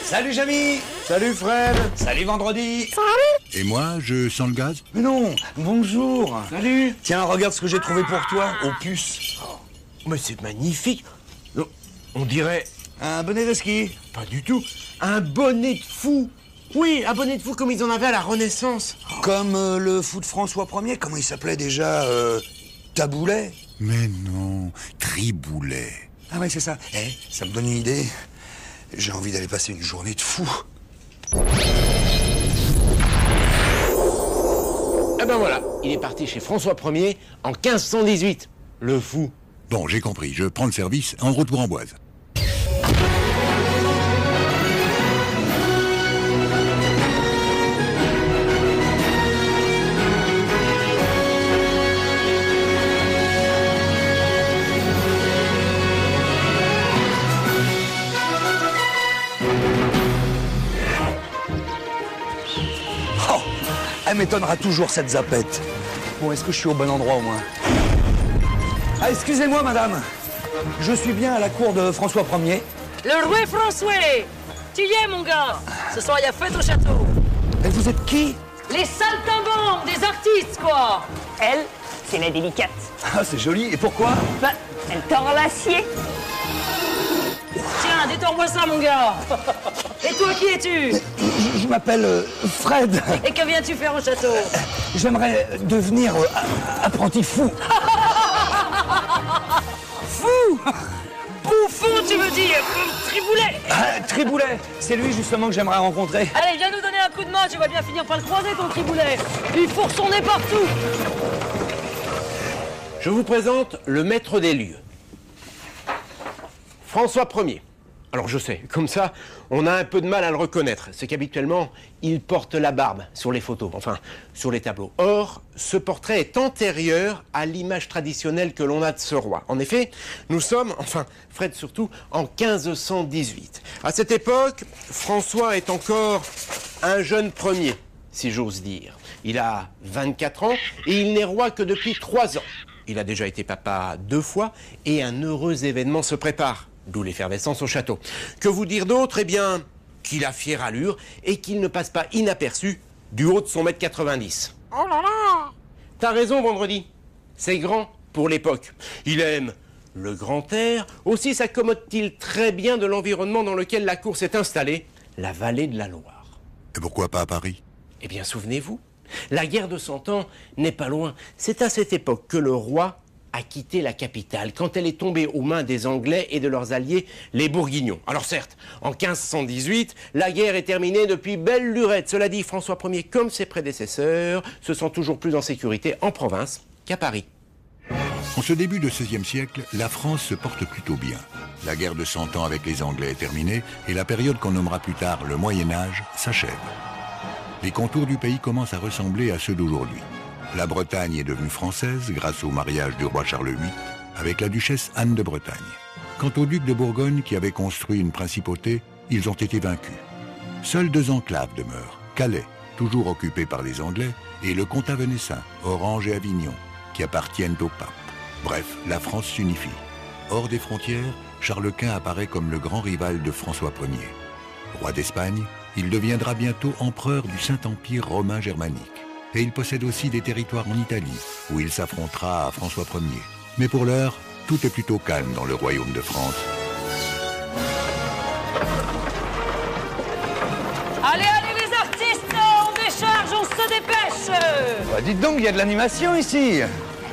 Salut Jamy. Salut Fred. Salut Vendredi. Et moi, je sens le gaz? Mais non, bonjour. Salut. Tiens, regarde ce que j'ai trouvé pour toi, aux puces. Mais c'est magnifique. On dirait... Un bonnet de ski. Pas du tout. Un bonnet de fou. Oui, un bonnet de fou comme ils en avaient à la Renaissance. Comme le fou de François Ier, comment il s'appelait déjà Taboulet. Mais non, Triboulet. Ah ouais, c'est ça. Ça me donne une idée. J'ai envie d'aller passer une journée de fou. Eh ben voilà, il est parti chez François Ier en 1518. Le fou. Bon, j'ai compris, je prends le service en route pour Amboise. Oh, elle m'étonnera toujours cette zapette. Bon, est-ce que je suis au bon endroit au moins? Ah, excusez-moi madame. Je suis bien à la cour de François Ier. Le roi François. Tu y es, mon gars. Ce soir, il y a fête au château. Et vous êtes qui? Les saltimbanques, des artistes, quoi. Elle, c'est la délicate. Ah, c'est joli. Et pourquoi? Bah, elle tord l'acier. Tiens, détends-moi ça, mon gars. Et toi, qui es-tu? Je m'appelle Fred. Et que viens-tu faire au château? J'aimerais devenir apprenti fou. Fou. Bouffon, tu veux dire? Triboulet. Ah, Triboulet, c'est lui justement que j'aimerais rencontrer. Allez, viens nous donner un coup de main, tu vas bien finir par le croiser, ton Triboulet. Il fourre son nez partout. Je vous présente le maître des lieux. François Ier. Alors je sais, comme ça, on a un peu de mal à le reconnaître. C'est qu'habituellement, il porte la barbe sur les photos, enfin, sur les tableaux. Or, ce portrait est antérieur à l'image traditionnelle que l'on a de ce roi. En effet, nous sommes, enfin, Fred surtout, en 1518. À cette époque, François est encore un jeune premier, si j'ose dire. Il a 24 ans et il n'est roi que depuis 3 ans. Il a déjà été papa 2 fois et un heureux événement se prépare. D'où l'effervescence au château. Que vous dire d'autre? Eh bien, qu'il a fière allure et qu'il ne passe pas inaperçu du haut de son 1m90. Oh là là. T'as raison, Vendredi. C'est grand pour l'époque. Il aime le grand air. Aussi s'accommode-t-il très bien de l'environnement dans lequel la cour s'est installée, la vallée de la Loire. Et pourquoi pas à Paris? Eh bien, souvenez-vous, la guerre de 100 ans n'est pas loin. C'est à cette époque que le roi a quitté la capitale, quand elle est tombée aux mains des Anglais et de leurs alliés, les Bourguignons. Alors certes, en 1518, la guerre est terminée depuis belle lurette. Cela dit, François Ier, comme ses prédécesseurs, se sent toujours plus en sécurité en province qu'à Paris. En ce début de XVIe siècle, la France se porte plutôt bien. La guerre de 100 ans avec les Anglais est terminée et la période qu'on nommera plus tard le Moyen-Âge s'achève. Les contours du pays commencent à ressembler à ceux d'aujourd'hui. La Bretagne est devenue française grâce au mariage du roi Charles VIII avec la duchesse Anne de Bretagne. Quant aux ducs de Bourgogne qui avaient construit une principauté, ils ont été vaincus. Seules 2 enclaves demeurent, Calais, toujours occupée par les Anglais, et le comtat venessin, Orange et Avignon, qui appartiennent au pape. Bref, la France s'unifie. Hors des frontières, Charles Quint apparaît comme le grand rival de François Ier. Roi d'Espagne, il deviendra bientôt empereur du Saint-Empire romain germanique. Et il possède aussi des territoires en Italie, où il s'affrontera à François Ier. Mais pour l'heure, tout est plutôt calme dans le royaume de France. Allez, allez, les artistes, on décharge, on se dépêche. Bah, dites donc, il y a de l'animation ici.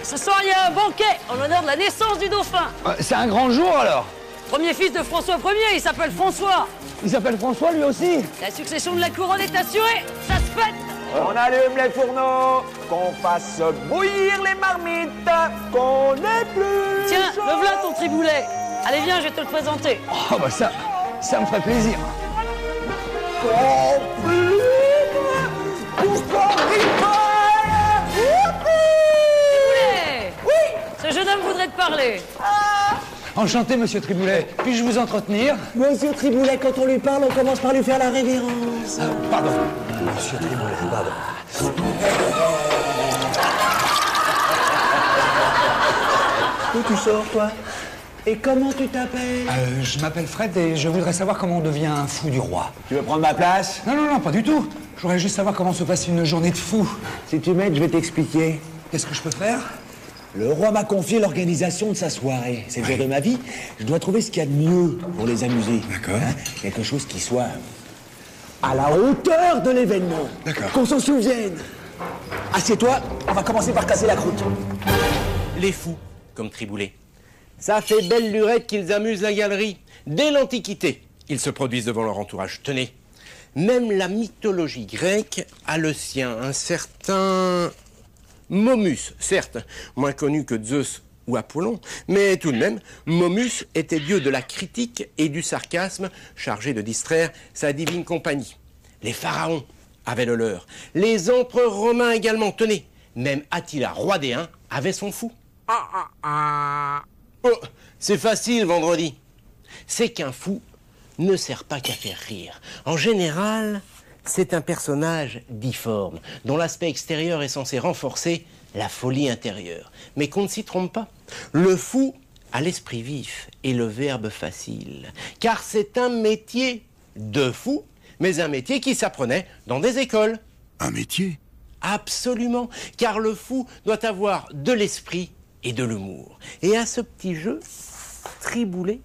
Ce soir, il y a un banquet en l'honneur de la naissance du dauphin. C'est un grand jour alors. Premier fils de François Ier, il s'appelle François. Il s'appelle François lui aussi. La succession de la couronne est assurée, ça se fête. On allume les fourneaux, qu'on fasse bouillir les marmites, qu'on ait plus Tiens, chaud. le voilà ton Triboulet. Allez, viens, je vais te le présenter. Oh bah ça me ferait plaisir. Qu'on fume, pour qu'on rigole. Triboulet. Oui. Ce jeune homme voudrait te parler. Enchanté, monsieur Triboulet. Puis-je vous entretenir? Monsieur Triboulet, quand on lui parle, on commence par lui faire la révérence. Pardon. Monsieur Triboulet, pardon. D'où tu sors, toi? Et comment tu t'appelles? Je m'appelle Fred et je voudrais savoir comment on devient un fou du roi. Tu veux prendre ma place? Non, non, non, pas du tout. Je voudrais juste savoir comment se passe une journée de fou. Si tu m'aides, je vais t'expliquer. Qu'est-ce que je peux faire? Le roi m'a confié l'organisation de sa soirée. C'est le jour de ma vie. Je dois trouver ce qu'il y a de mieux pour les amuser. D'accord. Quelque chose qui soit à la hauteur de l'événement. D'accord. Qu'on s'en souvienne. Assieds-toi, on va commencer par casser la croûte. Les fous, comme Triboulet. Ça fait belle lurette qu'ils amusent la galerie. Dès l'Antiquité, ils se produisent devant leur entourage. Tenez, même la mythologie grecque a le sien, un certain Momus, certes, moins connu que Zeus ou Apollon, mais tout de même, Momus était dieu de la critique et du sarcasme, chargé de distraire sa divine compagnie. Les pharaons avaient le leur, les empereurs romains également, tenez, même Attila, roi des Huns, avait son fou. Oh, c'est facile, vendredi. C'est qu'un fou ne sert pas qu'à faire rire. En général, c'est un personnage difforme, dont l'aspect extérieur est censé renforcer la folie intérieure. Mais qu'on ne s'y trompe pas. Le fou a l'esprit vif et le verbe facile. Car c'est un métier de fou, mais un métier qui s'apprenait dans des écoles. Un métier? Absolument, car le fou doit avoir de l'esprit et de l'humour. Et à ce petit jeu, Triboulet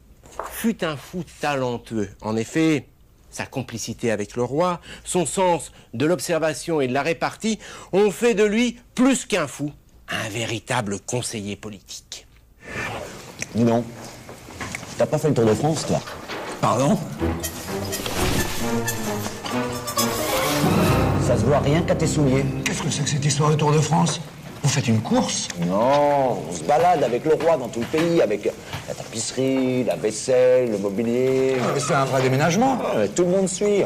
fut un fou talentueux. En effet, sa complicité avec le roi, son sens de l'observation et de la répartie ont fait de lui, plus qu'un fou, un véritable conseiller politique. Dis donc, t'as pas fait le Tour de France, toi? Pardon? Ça se voit rien qu'à tes souliers. Qu'est-ce que c'est que cette histoire de Tour de France? Vous faites une course? Non, on se balade avec le roi dans tout le pays, avec la tapisserie, la vaisselle, le mobilier. Ah, mais c'est un vrai déménagement. Tout le monde suit.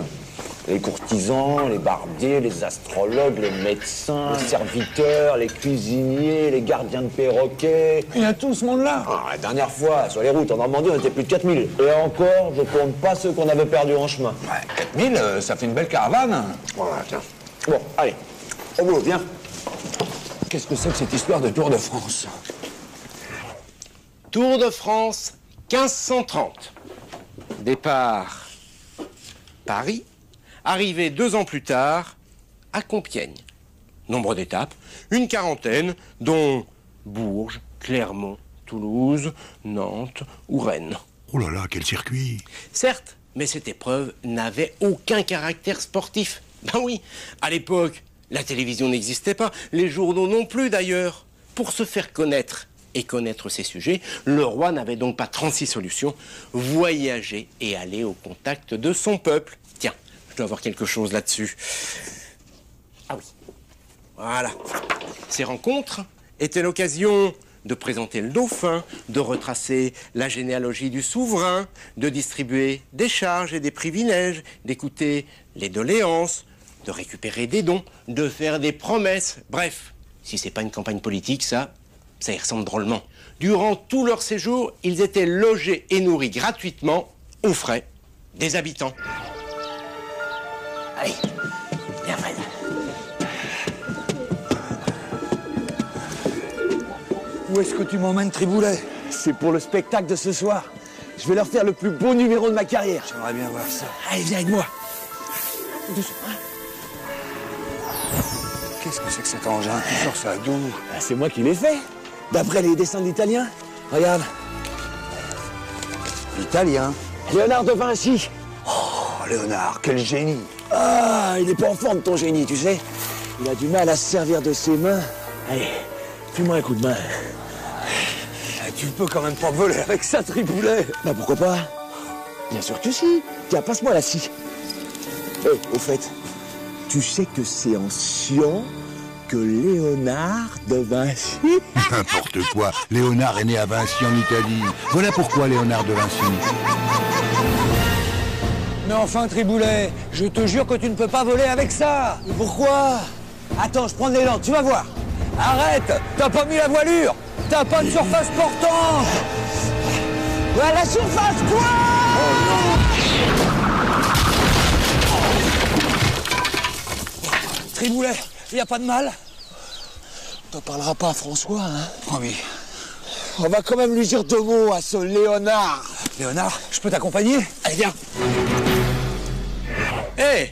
Les courtisans, les barbiers, les astrologues, les médecins, les serviteurs, les cuisiniers, les gardiens de perroquets. Il y a tout ce monde-là. Ah, la dernière fois, sur les routes en Normandie, on était plus de 4000. Et encore, je compte pas ceux qu'on avait perdus en chemin. Ouais, 4000, ça fait une belle caravane. Voilà, tiens. Bon, allez, au boulot, viens. Qu'est-ce que c'est que cette histoire de Tour de France? Tour de France 1530. Départ Paris, arrivé 2 ans plus tard à Compiègne. Nombre d'étapes, une quarantaine, dont Bourges, Clermont, Toulouse, Nantes ou Rennes. Oh là là, quel circuit! Certes, mais cette épreuve n'avait aucun caractère sportif. Ben oui, à l'époque, la télévision n'existait pas, les journaux non plus d'ailleurs. Pour se faire connaître et connaître ses sujets, le roi n'avait donc pas 36 solutions. Voyager et aller au contact de son peuple. Tiens, je dois avoir quelque chose là-dessus. Ah oui, voilà. Ces rencontres étaient l'occasion de présenter le dauphin, de retracer la généalogie du souverain, de distribuer des charges et des privilèges, d'écouter les doléances, de récupérer des dons, de faire des promesses. Bref, si c'est pas une campagne politique, ça y ressemble drôlement. Durant tout leur séjour, ils étaient logés et nourris gratuitement aux frais des habitants. Allez, viens Fred. Où est-ce que tu m'emmènes, Triboulet? C'est pour le spectacle de ce soir. Je vais leur faire le plus beau numéro de ma carrière. J'aimerais bien voir ça. Allez, viens avec moi. Qu'est-ce que c'est que cet engin? Tu sors ça d'où? Ah, c'est moi qui l'ai fait. D'après les dessins d'Italiens. Regarde. Italien. Léonard de Vinci. Oh, Léonard, quel génie. Ah, il est pas en forme, ton génie, tu sais. Il a du mal à se servir de ses mains. Allez, fais-moi un coup de main. Tu peux quand même pas voler avec ça, Triboulet. Bah pourquoi pas? Bien sûr que si. Tiens, passe-moi la scie. Au fait, tu sais que c'est en Sion que Léonard de Vinci... N'importe quoi. Léonard est né à Vinci en Italie. Voilà pourquoi Léonard de Vinci. Mais enfin, Triboulet, je te jure que tu ne peux pas voler avec ça. Pourquoi? Attends, je prends de l'élan, tu vas voir. Arrête, t'as pas mis la voilure. T'as pas de surface portante. À la surface, quoi? Triboulet, y a pas de mal? T'en parleras pas à François, hein? Promis. On va quand même lui dire 2 mots à ce Léonard. Léonard, je peux t'accompagner? Allez, viens. Eh,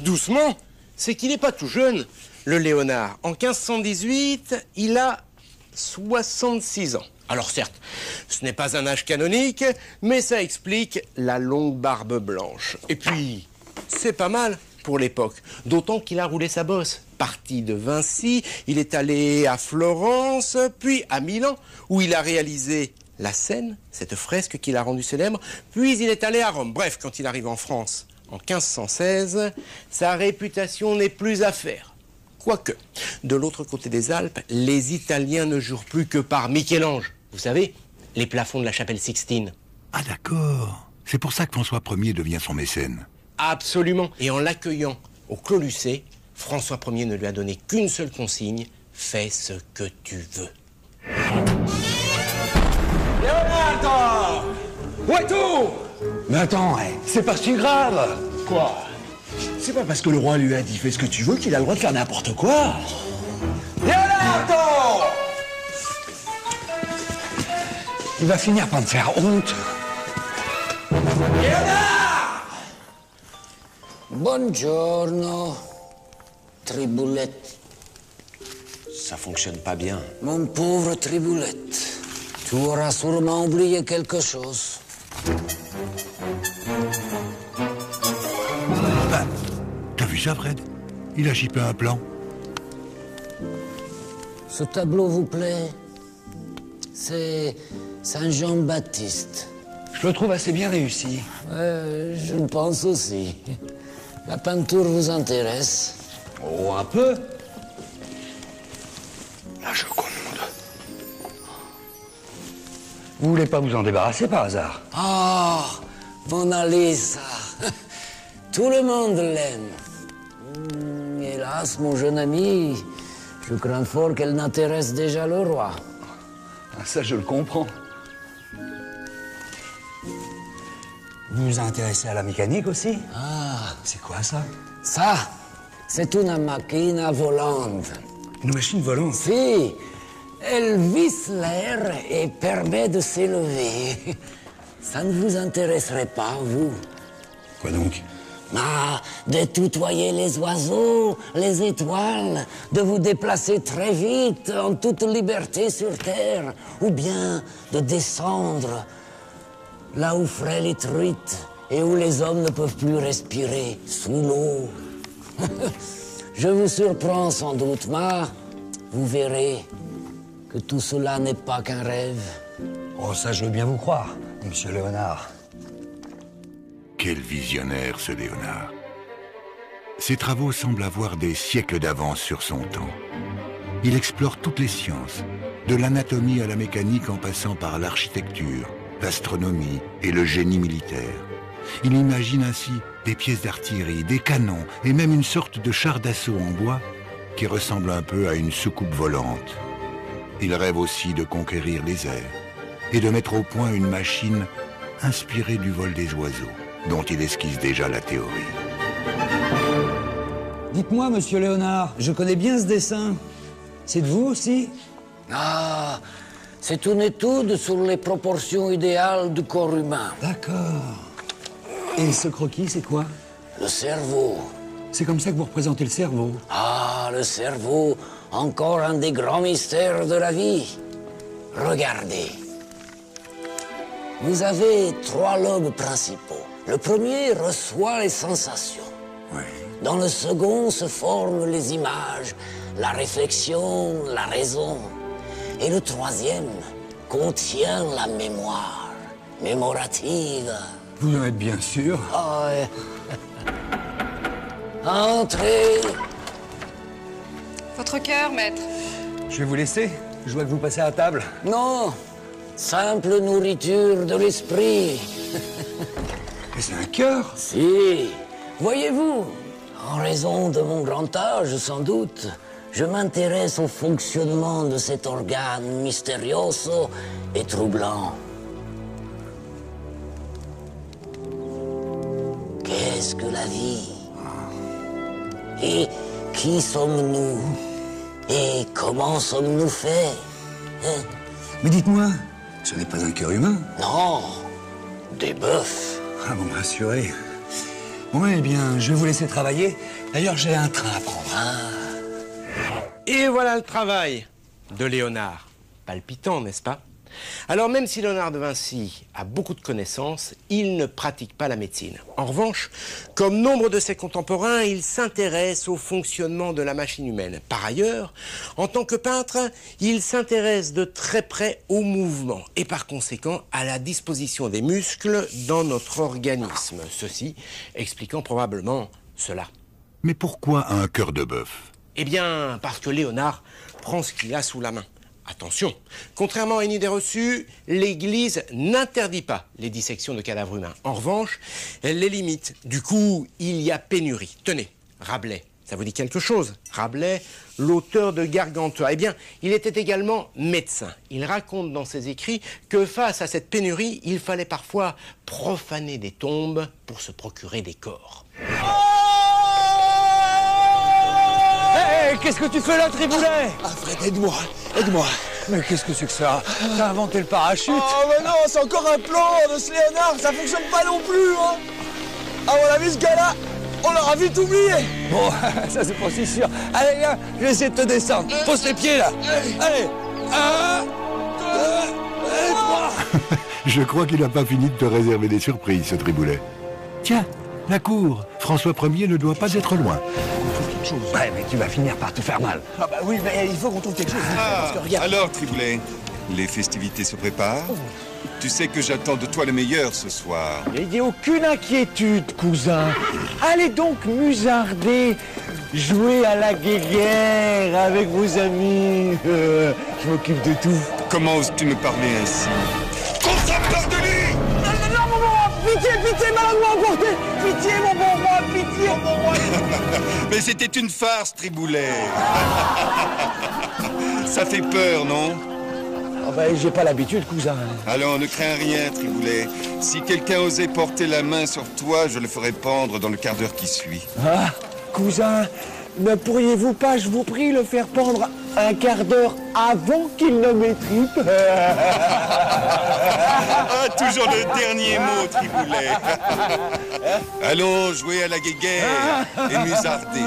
doucement, c'est qu'il n'est pas tout jeune, le Léonard. En 1518, il a 66 ans. Alors certes, ce n'est pas un âge canonique, mais ça explique la longue barbe blanche. Et puis, c'est pas mal pour l'époque, d'autant qu'il a roulé sa bosse. Parti de Vinci, il est allé à Florence, puis à Milan, où il a réalisé la Scène, cette fresque qu'il a rendue célèbre, puis il est allé à Rome. Bref, quand il arrive en France en 1516, sa réputation n'est plus à faire. Quoique, de l'autre côté des Alpes, les Italiens ne jurent plus que par Michel-Ange. Vous savez, les plafonds de la chapelle Sixtine. Ah d'accord. C'est pour ça que François Ier devient son mécène. Absolument. Et en l'accueillant au Clos Lucé, François Ier ne lui a donné qu'une seule consigne. Fais ce que tu veux. Leonardo! Où es-tu? Mais attends, c'est pas si grave. Quoi? C'est pas parce que le roi lui a dit fais ce que tu veux qu'il a le droit de faire n'importe quoi. Leonardo! Il va finir par me faire honte. Léonard! Buongiorno, Triboulette. Ça fonctionne pas bien. Mon pauvre Triboulette, tu auras sûrement oublié quelque chose. T'as vu ça, Fred? Il a chipé un plan. Ce tableau vous plaît? C'est Saint Jean-Baptiste. Je le trouve assez bien réussi. Je le pense aussi. La peinture vous intéresse? Oh, un peu. La Joconde. Vous voulez pas vous en débarrasser par hasard? Ah, Mona Lisa. Tout le monde l'aime. Hélas, mon jeune ami, je crains fort qu'elle n'intéresse déjà le roi. Ah, ça, je le comprends. Vous vous intéressez à la mécanique aussi? Ah, C'est quoi ça? ça, c'est une machine volante. Une machine volante? Si, elle visse l'air et permet de s'élever. Ça ne vous intéresserait pas, vous? Quoi donc? Ah, de tutoyer les oiseaux, les étoiles, de vous déplacer très vite, en toute liberté sur Terre, ou bien de descendre là où fraît les truites et où les hommes ne peuvent plus respirer, sous l'eau. Je vous surprends sans doute, mais vous verrez que tout cela n'est pas qu'un rêve. Oh, ça, je veux bien vous croire, monsieur Léonard. Quel visionnaire, ce Léonard. Ses travaux semblent avoir des siècles d'avance sur son temps. Il explore toutes les sciences, de l'anatomie à la mécanique en passant par l'architecture, l'astronomie et le génie militaire. Il imagine ainsi des pièces d'artillerie, des canons et même une sorte de char d'assaut en bois qui ressemble un peu à une soucoupe volante. Il rêve aussi de conquérir les airs et de mettre au point une machine inspirée du vol des oiseaux, dont il esquisse déjà la théorie. Dites-moi, monsieur Léonard, je connais bien ce dessin. C'est de vous aussi? Ah, c'est une étude sur les proportions idéales du corps humain. D'accord. Et ce croquis, c'est quoi? Le cerveau. C'est comme ça que vous représentez le cerveau. Ah, le cerveau, encore un des grands mystères de la vie. Regardez. Vous avez 3 lobes principaux. Le premier reçoit les sensations. Oui. Dans le second se forment les images, la réflexion, la raison. Et le troisième contient la mémoire, mémorative. Vous en êtes bien sûr? Ah, ouais. Entrez. Votre cœur, maître. Je vais vous laisser. Je vois que vous passez à table. Non, simple nourriture de l'esprit. Mais c'est un cœur. Si, voyez-vous, en raison de mon grand âge, sans doute, je m'intéresse au fonctionnement de cet organe mystérioso et troublant. Qu'est-ce que la vie? Et qui sommes-nous? Et comment sommes-nous faits? Hein? Mais dites-moi, ce n'est pas un cœur humain? Non, des bœufs. Ah, vous me rassurez. Bon, eh bien, je vais vous laisser travailler. D'ailleurs, j'ai un train à prendre. Et voilà le travail de Léonard. Palpitant, n'est-ce pas? Alors même si Léonard de Vinci a beaucoup de connaissances, il ne pratique pas la médecine. En revanche, comme nombre de ses contemporains, il s'intéresse au fonctionnement de la machine humaine. Par ailleurs, en tant que peintre, il s'intéresse de très près au mouvement et par conséquent à la disposition des muscles dans notre organisme. Ceci expliquant probablement cela. Mais pourquoi un cœur de bœuf? Eh bien, parce que Léonard prend ce qu'il a sous la main. Attention, contrairement à une idée reçue, l'Église n'interdit pas les dissections de cadavres humains. En revanche, elle les limite. Du coup, il y a pénurie. Tenez, Rabelais, ça vous dit quelque chose? Rabelais, l'auteur de Gargantua. Eh bien, il était également médecin. Il raconte dans ses écrits que face à cette pénurie, il fallait parfois profaner des tombes pour se procurer des corps. Qu'est-ce que tu fais là, Triboulet? Alfred, aide-moi, aide-moi. Mais qu'est-ce que c'est que ça? T'as inventé le parachute? Oh, mais non, c'est encore un plan de ce Léonard, ça fonctionne pas non plus, hein. À mon avis, ce gars-là, on l'aura vite oublié. Bon, ça c'est pas si sûr. Allez, viens, je vais essayer de te descendre. Pose les pieds, là. Allez, 1, 2, et 3. Je crois qu'il n'a pas fini de te réserver des surprises, ce Triboulet. Tiens, la cour. François Ier ne doit pas être loin. Ouais, mais tu vas finir par te faire mal. Ah bah oui, mais il faut qu'on trouve quelque chose. Parce que regarde. Alors, Triboulet, les festivités se préparent? Tu sais que j'attends de toi le meilleur ce soir. Il n'y a aucune inquiétude, cousin. Allez donc musarder, jouer à la guéguerre avec vos amis. Je m'occupe de tout. Comment oses-tu me parler ainsi? Qu'on s'empare de lui! Non, mon roi, pitié, pitié, malheureusement emporté. Pitié, mon bon roi, pitié, mon roi. Mais c'était une farce, Triboulet. Ça fait peur, non? Oh ben, j'ai pas l'habitude, cousin. Alors, ne crains rien, Triboulet. Si quelqu'un osait porter la main sur toi, je le ferais pendre dans le quart d'heure qui suit. Ah, cousin, ne pourriez-vous pas, je vous prie, le faire pendre un quart d'heure avant qu'il ne m'étripe? Ah, toujours le dernier mot, Triboulet. Allons jouer à la guéguerre et musarder.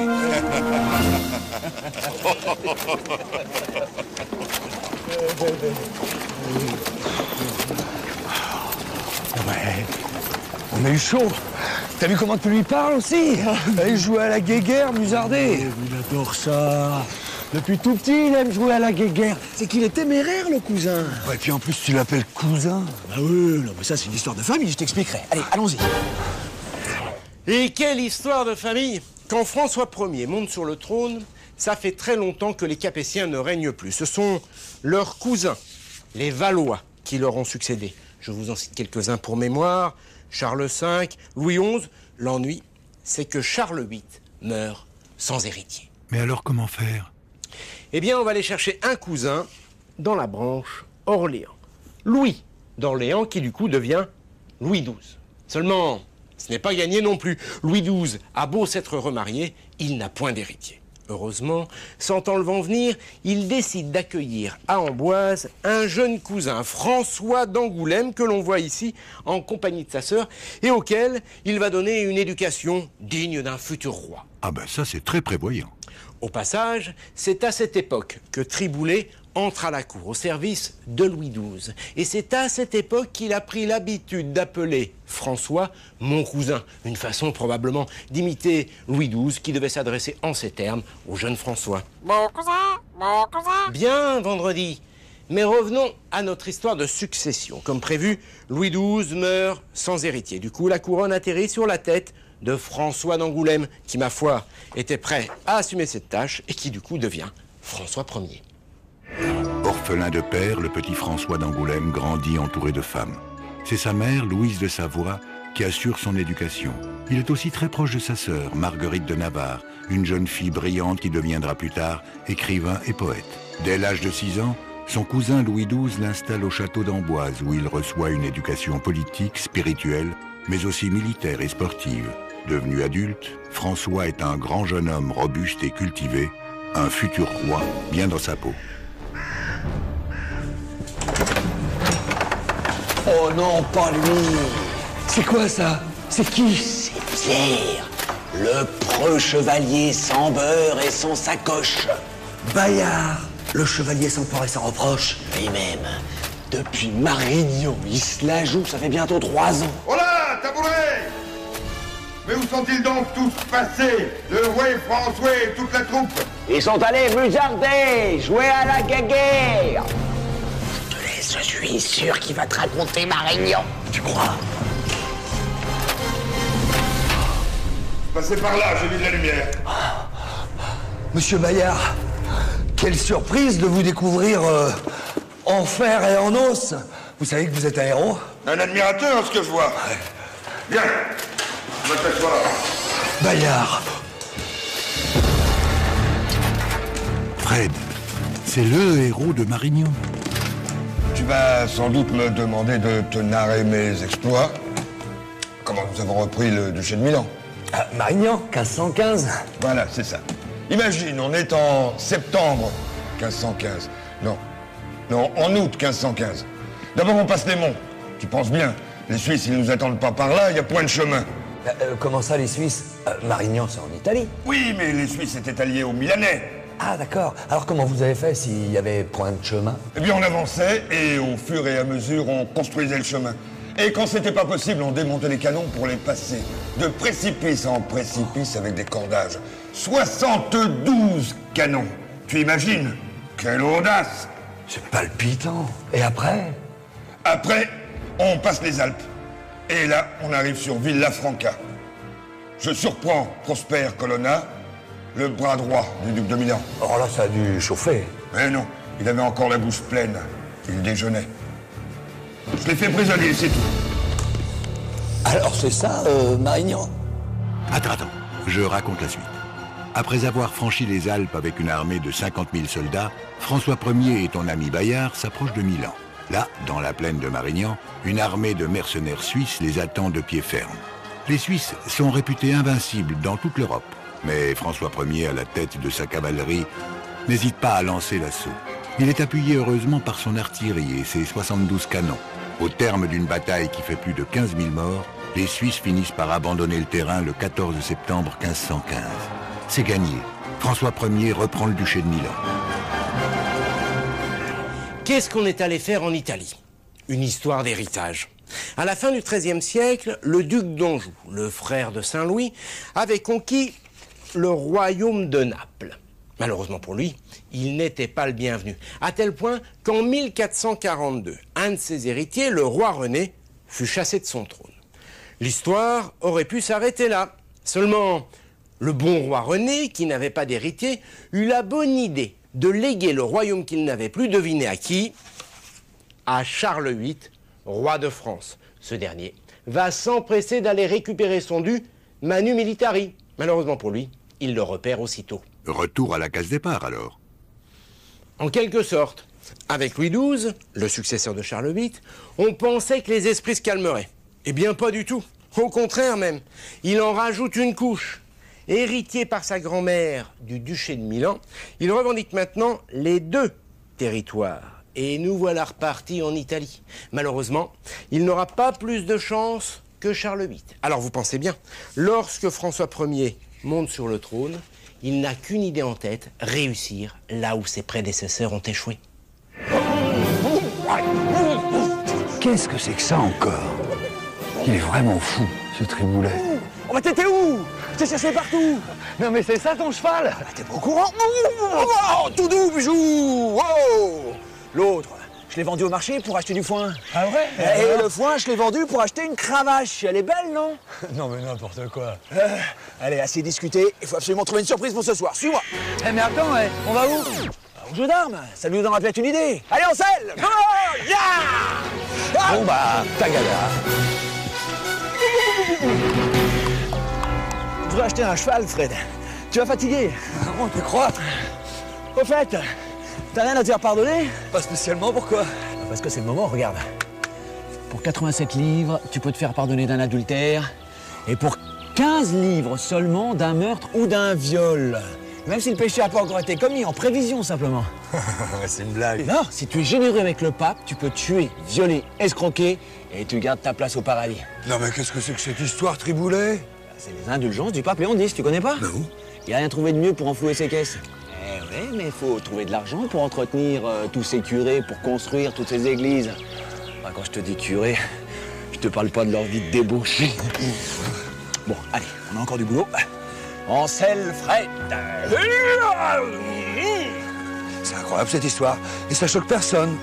Ouais, on a eu chaud. T'as vu comment tu lui parles aussi? Il joue à la guéguerre, musardé. Il adore ça. Depuis tout petit, il aime jouer à la guéguerre. C'est qu'il est téméraire, le cousin. Ouais, puis en plus, tu l'appelles cousin. Bah oui, non, mais ça, c'est une histoire de famille, je t'expliquerai. Allez, allons-y. Et quelle histoire de famille! Quand François Ier monte sur le trône, ça fait très longtemps que les Capétiens ne règnent plus. Ce sont leurs cousins, les Valois, qui leur ont succédé. Je vous en cite quelques-uns pour mémoire. Charles V, Louis XI. L'ennui, c'est que Charles VIII meurt sans héritier. Mais alors comment faire? Eh bien, on va aller chercher un cousin dans la branche Orléans. Louis d'Orléans, qui du coup devient Louis XII. Seulement, ce n'est pas gagné non plus. Louis XII a beau s'être remarié, il n'a point d'héritier. Heureusement, sentant le vent venir, il décide d'accueillir à Amboise un jeune cousin, François d'Angoulême, que l'on voit ici en compagnie de sa sœur, et auquel il va donner une éducation digne d'un futur roi. Ah ben ça c'est très prévoyant. Au passage, c'est à cette époque que Triboulet entre à la cour au service de Louis XII. Et c'est à cette époque qu'il a pris l'habitude d'appeler François mon cousin. Une façon probablement d'imiter Louis XII qui devait s'adresser en ces termes au jeune François. Mon cousin, mon cousin. Bien, vendredi. Mais revenons à notre histoire de succession. Comme prévu, Louis XII meurt sans héritier. Du coup, la couronne atterrit sur la tête de François d'Angoulême, qui, ma foi, était prêt à assumer cette tâche et qui, du coup, devient François Ier. Orphelin de père, le petit François d'Angoulême grandit entouré de femmes. C'est sa mère, Louise de Savoie, qui assure son éducation. Il est aussi très proche de sa sœur, Marguerite de Navarre, une jeune fille brillante qui deviendra plus tard écrivain et poète. Dès l'âge de 6 ans, son cousin Louis XII l'installe au château d'Amboise, où il reçoit une éducation politique, spirituelle, mais aussi militaire et sportive. Devenu adulte, François est un grand jeune homme robuste et cultivé, un futur roi bien dans sa peau. Oh non, pas lui. C'est quoi ça? C'est qui? C'est Pierre, le preux chevalier sans beurre et sans sacoche. Bayard, le chevalier sans peur et sans reproche. Lui-même, depuis Marignan, il se la joue, ça fait bientôt 3 ans. Voilà, tabouret! Mais où sont-ils donc tous passés? Le roi et François et toute la troupe? Ils sont allés musarder, jouer à la guéguerre. Je te laisse, je suis sûr qu'il va te raconter Marignan. Tu crois? Passez par là, j'ai vu de la lumière. Monsieur Bayard, quelle surprise de vous découvrir en fer et en os. Vous savez que vous êtes un héros? Un admirateur, ce que je vois. Viens, on va t'asseoir. Bayard. Fred, c'est le héros de Marignan. Tu vas sans doute me demander de te narrer mes exploits. Comment nous avons repris le duché de Milan. Marignan, 1515. Voilà, c'est ça. Imagine, on est en septembre 1515. Non, en août 1515. D'abord, on passe les monts. Tu penses bien, les Suisses, ils nous attendent pas par là, il y a point de chemin. Comment ça, les Suisses? Marignan, c'est en Italie. Oui, mais les Suisses étaient alliés aux Milanais. Ah, d'accord. Alors, comment vous avez fait s'il y avait point de chemin? Eh bien, on avançait et au fur et à mesure, on construisait le chemin. Et quand c'était pas possible, on démontait les canons pour les passer. De précipice en précipice avec des cordages. 72 canons. Tu imagines? Quelle audace! C'est palpitant. Et après? Après, on passe les Alpes. Et là, on arrive sur Villafranca. Je surprends Prosper Colonna, le bras droit du duc de Milan. Oh là, ça a dû chauffer. Mais non, il avait encore la bouche pleine. Il déjeunait. Je l'ai fait prisonnier, c'est tout. Alors c'est ça, Marignan? Attends, je raconte la suite. Après avoir franchi les Alpes avec une armée de 50 000 soldats, François Ier et ton ami Bayard s'approchent de Milan. Là, dans la plaine de Marignan, une armée de mercenaires suisses les attend de pied ferme. Les Suisses sont réputés invincibles dans toute l'Europe. Mais François Ier, à la tête de sa cavalerie, n'hésite pas à lancer l'assaut. Il est appuyé heureusement par son artillerie et ses 72 canons. Au terme d'une bataille qui fait plus de 15 000 morts, les Suisses finissent par abandonner le terrain le 14 septembre 1515. C'est gagné. François Ier reprend le duché de Milan. Qu'est-ce qu'on est allé faire en Italie? Une histoire d'héritage. À la fin du XIIIe siècle, le duc d'Anjou, le frère de Saint-Louis, avait conquis le royaume de Naples. Malheureusement pour lui, il n'était pas le bienvenu, à tel point qu'en 1442, un de ses héritiers, le roi René, fut chassé de son trône. L'histoire aurait pu s'arrêter là. Seulement, le bon roi René, qui n'avait pas d'héritier, eut la bonne idée de léguer le royaume qu'il n'avait plus, deviné à qui? À Charles VIII, roi de France. Ce dernier va s'empresser d'aller récupérer son dû manu militari. Malheureusement pour lui, il le repère aussitôt. Retour à la case départ alors. En quelque sorte, avec Louis XII, le successeur de Charles VIII, on pensait que les esprits se calmeraient. Eh bien pas du tout. Au contraire même, il en rajoute une couche. Héritier par sa grand-mère du duché de Milan, il revendique maintenant les 2 territoires. Et nous voilà repartis en Italie. Malheureusement, il n'aura pas plus de chance que Charles VIII. Alors vous pensez bien, lorsque François Ier monte sur le trône, il n'a qu'une idée en tête, réussir là où ses prédécesseurs ont échoué. Qu'est-ce que c'est que ça encore? Il est vraiment fou, ce Triboulet. Oh bah t'étais où? T'es cherché partout. Non mais c'est ça ton cheval? T'es pas au courant? Oh, tout doux, bijou. Oh. L'autre, je l'ai vendu au marché pour acheter du foin. Ah ouais? Et le foin, je l'ai vendu pour acheter une cravache. Elle est belle, non? Non mais n'importe quoi. Allez, assez discuté. Il faut absolument trouver une surprise pour ce soir. Suis-moi. Eh mais attends, on va où? Au jeu d'armes. Ça nous donnera peut-être une idée. Allez, on selle. Oh, yeah. Bon bah, tagada. Je voudrais acheter un cheval, Fred. Tu vas fatiguer. On te croit? Au fait, t'as rien à te faire pardonner? Pas spécialement, pourquoi? Parce que c'est le moment, regarde. Pour 87 livres, tu peux te faire pardonner d'un adultère. Et pour 15 livres seulement, d'un meurtre ou d'un viol. Même si le péché n'a pas encore été commis, en prévision simplement. C'est une blague. Non, si tu es généreux avec le pape, tu peux tuer, violer, escroquer et tu gardes ta place au paradis. Non mais qu'est-ce que c'est que cette histoire, Triboulet? C'est les indulgences du pape Léon X, tu connais pas? Non. Il a rien trouvé de mieux pour enflouer ses caisses. Eh ouais, mais il faut trouver de l'argent pour entretenir tous ces curés, pour construire toutes ces églises. Bah, quand je te dis curé, je te parle pas de leur vie de débauche. Bon, allez, on a encore du boulot. Ansel Fred. C'est incroyable cette histoire. Et ça choque personne.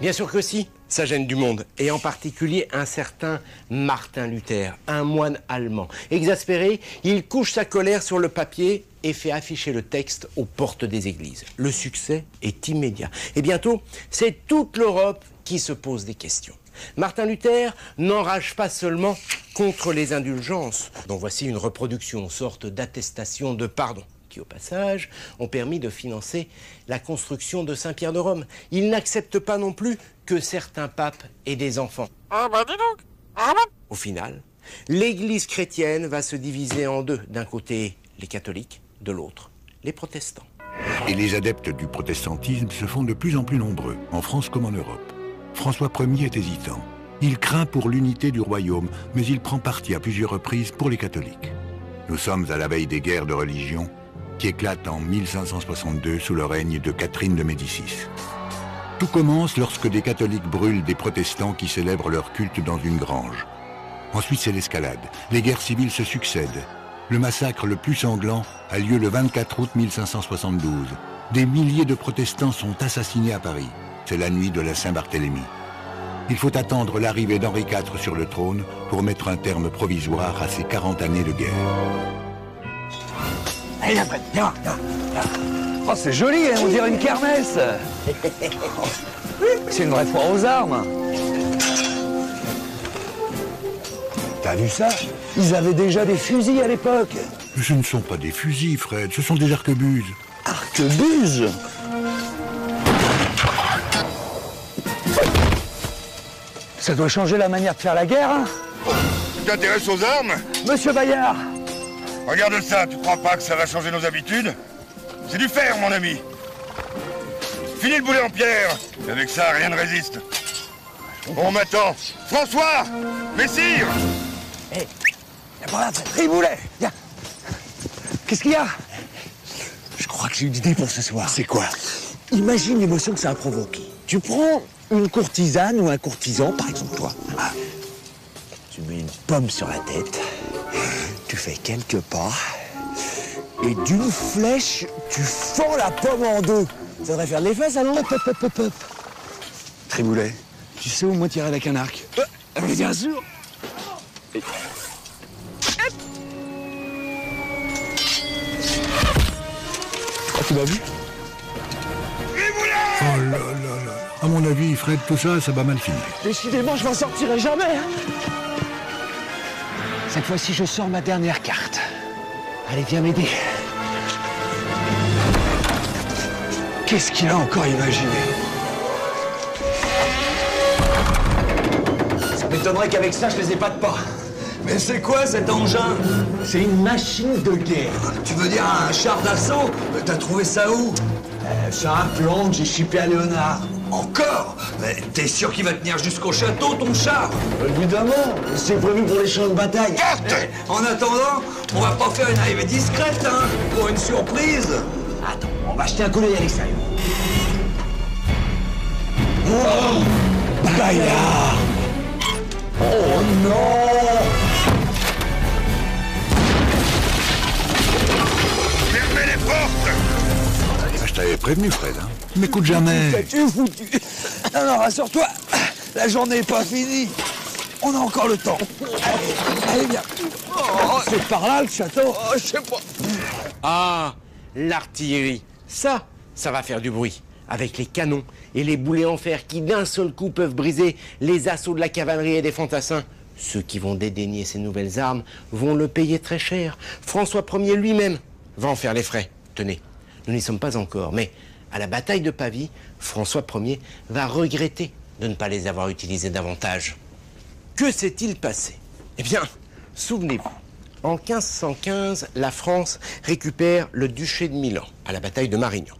Bien sûr que si, ça gêne du monde, et en particulier un certain Martin Luther, un moine allemand. Exaspéré, il couche sa colère sur le papier et fait afficher le texte aux portes des églises. Le succès est immédiat. Et bientôt, c'est toute l'Europe qui se pose des questions. Martin Luther n'enrage pas seulement contre les indulgences, dont voici une reproduction, sorte d'attestation de pardon, qui au passage ont permis de financer la construction de Saint-Pierre de Rome. Il n'accepte pas non plus que certains papes aient des enfants. Ah bah dis donc. Ah bah. Au final, l'Église chrétienne va se diviser en deux. D'un côté, les catholiques, de l'autre, les protestants. Et les adeptes du protestantisme se font de plus en plus nombreux, en France comme en Europe. François Ier est hésitant. Il craint pour l'unité du royaume, mais il prend parti à plusieurs reprises pour les catholiques. Nous sommes à la veille des guerres de religion qui éclatent en 1562 sous le règne de Catherine de Médicis. Tout commence lorsque des catholiques brûlent des protestants qui célèbrent leur culte dans une grange. Ensuite, c'est l'escalade. Les guerres civiles se succèdent. Le massacre le plus sanglant a lieu le 24 août 1572. Des milliers de protestants sont assassinés à Paris. C'est la nuit de la Saint-Barthélemy. Il faut attendre l'arrivée d'Henri IV sur le trône pour mettre un terme provisoire à ces 40 années de guerre. Allez, viens, Fred, viens. Oh, c'est joli, hein, on dirait une kermesse. C'est une vraie foire aux armes. T'as vu ça? Ils avaient déjà des fusils à l'époque. Ce ne sont pas des fusils, Fred, ce sont des arquebuses. Arquebuses? Ça doit changer la manière de faire la guerre, hein? Tu t'intéresses aux armes? Monsieur Bayard! Regarde ça, tu crois pas que ça va changer nos habitudes? C'est du fer, mon ami. Fini le boulet en pierre. Avec ça, rien ne résiste. On m'attend. François! Messire! Hé, y'a pas là, Triboulet! Viens! Qu'est-ce qu'il y a? Je crois que j'ai une idée pour ce soir. C'est quoi? Imagine l'émotion que ça a provoqué. Tu prends une courtisane ou un courtisan, par exemple toi. Tu mets une pomme sur la tête, tu fais quelques pas, et d'une flèche, tu fends la pomme en deux. Ça devrait faire de l'effet, ça, non? Hop. Triboulet, tu sais où moi tirer avec un arc? Mais bien sûr. Ah, tu m'as vu? Oh là là là. À mon avis, Fred, tout ça, ça va mal finir. Décidément, je m'en sortirai jamais. Hein. Cette fois-ci, je sors ma dernière carte. Allez, viens m'aider. Qu'est-ce qu'il a encore imaginé? Ça m'étonnerait qu'avec ça, je les épate pas. Mais c'est quoi cet engin? C'est une machine de guerre. Tu veux dire un char d'assaut? Mais t'as trouvé ça où? C'est un plan que j'ai chipé à Léonard. Encore? Mais t'es sûr qu'il va tenir jusqu'au château, ton char? Évidemment, c'est prévu pour les champs de bataille. En attendant, on va pas faire une arrivée discrète, hein? Pour une surprise. Attends, on va jeter un coup d'œil à l'extérieur. Oh! Bayard! Oh non! Fermez les portes! Je t'avais prévenu, Fred, hein. Tu m'écoutes jamais. T'as-tu foutu? Non, rassure-toi, la journée n'est pas finie. On a encore le temps. Allez, viens. Oh, c'est par là, le château? Oh, je sais pas. Ah, l'artillerie. Ça va faire du bruit. Avec les canons et les boulets en fer qui d'un seul coup peuvent briser les assauts de la cavalerie et des fantassins. Ceux qui vont dédaigner ces nouvelles armes vont le payer très cher. François Ier lui-même va en faire les frais. Tenez, nous n'y sommes pas encore, mais à la bataille de Pavie, François Ier va regretter de ne pas les avoir utilisés davantage. Que s'est-il passé? Eh bien, souvenez-vous, En 1515, la France récupère le duché de Milan à la bataille de Marignan,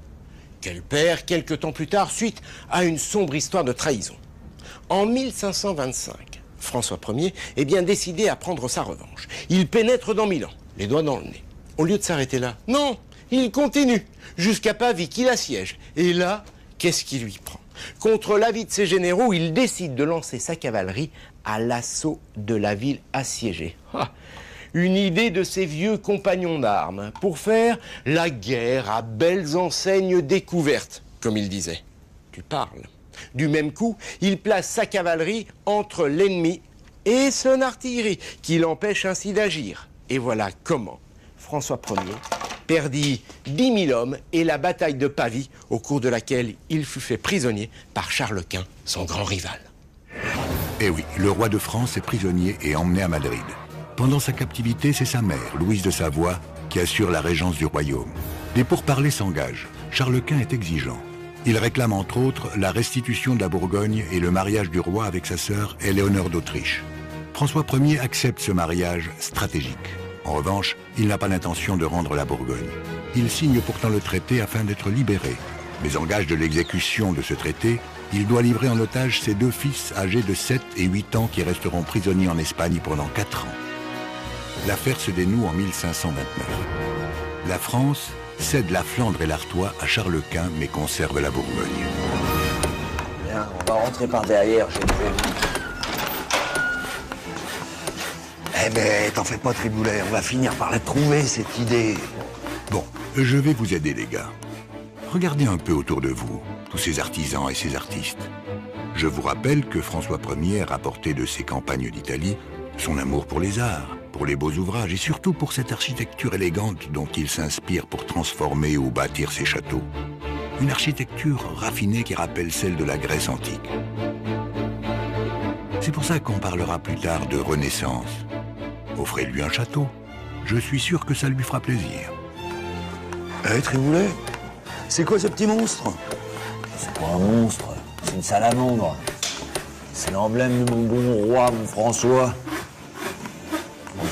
qu'elle perd quelque temps plus tard suite à une sombre histoire de trahison. En 1525, François Ier est bien décidé à prendre sa revanche. Il pénètre dans Milan, les doigts dans le nez. Au lieu de s'arrêter là, non, il continue jusqu'à Pavie qu'il assiège. Et là, qu'est-ce qui lui prend? Contre l'avis de ses généraux, il décide de lancer sa cavalerie à l'assaut de la ville assiégée. Une idée de ses vieux compagnons d'armes pour faire la guerre à belles enseignes découvertes, comme il disait. Tu parles. Du même coup, il place sa cavalerie entre l'ennemi et son artillerie, qui l'empêche ainsi d'agir. Et voilà comment François Ier perdit 10 000 hommes et la bataille de Pavie, au cours de laquelle il fut fait prisonnier par Charles Quint, son grand rival. Eh oui, le roi de France est prisonnier et emmené à Madrid. Pendant sa captivité, c'est sa mère, Louise de Savoie, qui assure la régence du royaume. Des pourparlers s'engagent. Charles Quint est exigeant. Il réclame entre autres la restitution de la Bourgogne et le mariage du roi avec sa sœur Éléonore d'Autriche. François Ier accepte ce mariage stratégique. En revanche, il n'a pas l'intention de rendre la Bourgogne. Il signe pourtant le traité afin d'être libéré. Mais en gage de l'exécution de ce traité, il doit livrer en otage ses 2 fils âgés de 7 et 8 ans qui resteront prisonniers en Espagne pendant 4 ans. L'affaire se dénoue en 1529. La France cède la Flandre et l'Artois à Charles Quint, mais conserve la Bourgogne. Bien, on va rentrer par derrière, j'ai prévu. Eh ben, t'en fais pas, Triboulet, on va finir par la trouver, cette idée. Bon, je vais vous aider, les gars. Regardez un peu autour de vous, tous ces artisans et ces artistes. Je vous rappelle que François Ier rapportait de ses campagnes d'Italie son amour pour les arts, pour les beaux ouvrages et surtout pour cette architecture élégante dont il s'inspire pour transformer ou bâtir ses châteaux. Une architecture raffinée qui rappelle celle de la Grèce antique. C'est pour ça qu'on parlera plus tard de Renaissance. Offrez-lui un château. Je suis sûr que ça lui fera plaisir. Eh, Triboulet, c'est quoi ce petit monstre? C'est pas un monstre, c'est une salamandre. C'est l'emblème de mon bon roi, mon François.